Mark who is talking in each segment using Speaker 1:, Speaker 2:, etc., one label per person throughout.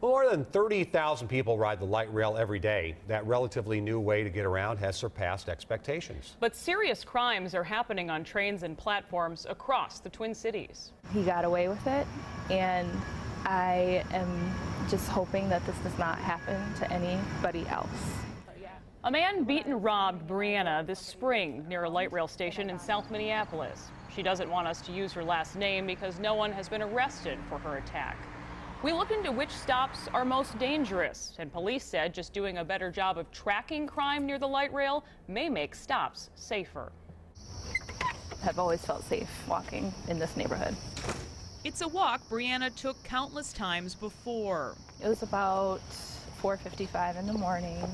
Speaker 1: More than 30,000 people ride the light rail every day. That relatively new way to get around has surpassed expectations.
Speaker 2: But serious crimes are happening on trains and platforms across the Twin Cities.
Speaker 3: He got away with it, and I am just hoping that this does not happen to anybody else.
Speaker 2: A man beat and robbed Brianna this spring near a light rail station in South Minneapolis. She doesn't want us to use her last name because no one has been arrested for her attack. We looked into which stops are most dangerous, and police said just doing a better job of tracking crime near the light rail may make stops safer.
Speaker 3: I've always felt safe walking in this neighborhood.
Speaker 2: It's a walk Brianna took countless times before.
Speaker 3: It was about 4:55 in the morning.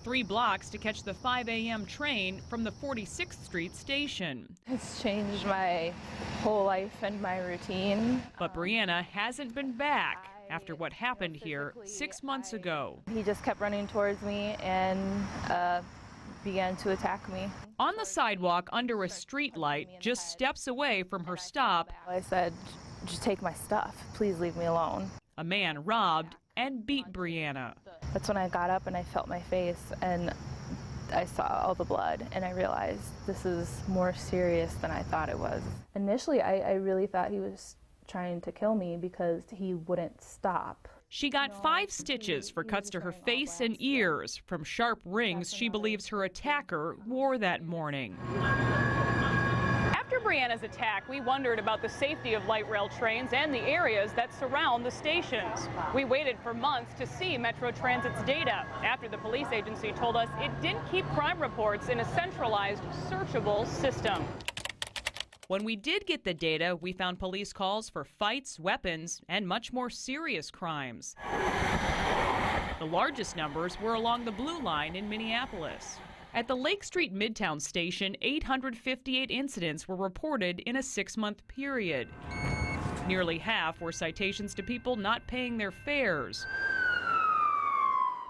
Speaker 2: 3 blocks to catch the 5 a.m. train from the 46th Street station.
Speaker 3: It's changed my whole life and my routine.
Speaker 2: But Brianna hasn't been back after what happened here 6 months ago.
Speaker 3: He just kept running towards me and began to attack me.
Speaker 2: On the sidewalk under a street light, just steps away from her stop,
Speaker 3: I said, "Just take my stuff. Please leave me alone."
Speaker 2: a man robbed and beat Brianna.
Speaker 3: That's when I got up and I felt my face and I saw all the blood and I realized this is more serious than I thought it was. Initially, I really thought he was trying to kill me because he wouldn't stop.
Speaker 2: She got 5 stitches for cuts to her face and ears from sharp rings she believes her attacker wore that morning. After Brianna's attack, we wondered about the safety of light rail trains and the areas that surround the stations. We waited for months to see Metro Transit's data after the police agency told us it didn't keep crime reports in a centralized, searchable system. When we did get the data, we found police calls for fights, weapons, and much more serious crimes. The largest numbers were along the Blue Line in Minneapolis. At the Lake Street Midtown station, 858 incidents were reported in a 6-month period. Nearly half were citations to people not paying their fares.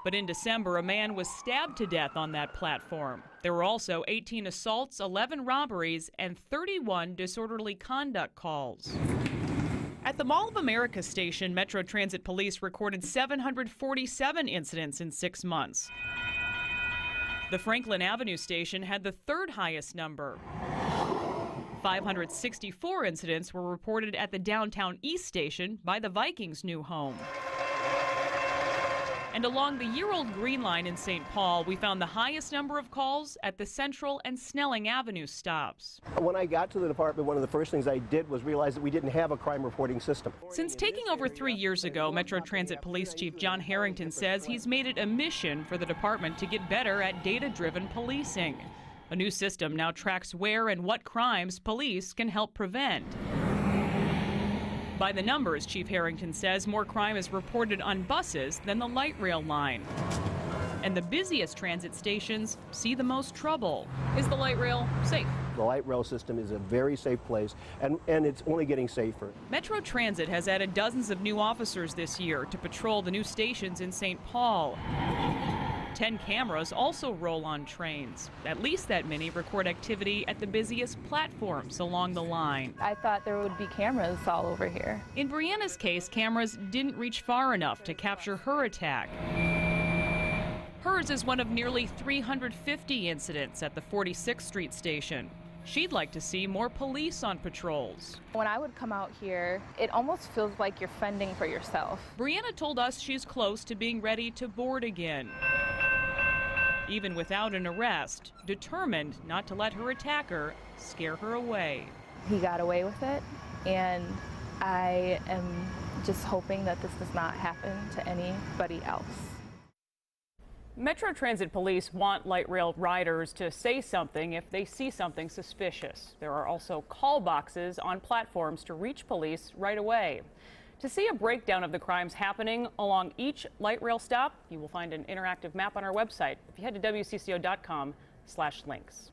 Speaker 2: But in December, a man was stabbed to death on that platform. There were also 18 assaults, 11 robberies, and 31 disorderly conduct calls. At the Mall of America station, Metro Transit police recorded 747 incidents in 6 months. The Franklin Avenue station had the 3rd highest number. 564 incidents were reported at the Downtown East station by the Vikings' new home. And along the year-old Green Line in St. Paul, we found the highest number of calls at the Central and Snelling Avenue stops.
Speaker 4: When I got to the department, one of the first things I did was realize that we didn't have a crime reporting system.
Speaker 2: Since taking over 3 years ago, Metro Transit Police Chief John Harrington says he's made it a mission for the department to get better at data-driven policing. A new system now tracks where and what crimes police can help prevent. By the numbers, Chief Harrington says more crime is reported on buses than the light rail line. And the busiest transit stations see the most trouble. Is the light rail safe?
Speaker 4: The light rail system is a very safe place, and it's only getting safer.
Speaker 2: Metro Transit has added dozens of new officers this year to patrol the new stations in St. Paul. 10 cameras also roll on trains. At least that many record activity at the busiest platforms along the line.
Speaker 3: I thought there would be cameras all over here.
Speaker 2: In Brianna's case, cameras didn't reach far enough to capture her attack. Hers is one of nearly 350 incidents at the 46th Street station. She'd like to see more police on patrols.
Speaker 3: When I would come out here, it almost feels like you're fending for yourself.
Speaker 2: Brianna told us she's close to being ready to board again. Even without an arrest, determined not to let her attacker scare her away.
Speaker 3: He got away with it, and I am just hoping that this does not happen to anybody else.
Speaker 2: Metro Transit police want light rail riders to say something if they see something suspicious. There are also call boxes on platforms to reach police right away. To see a breakdown of the crimes happening along each light rail stop, you will find an interactive map on our website if you head to WCCO.com/links.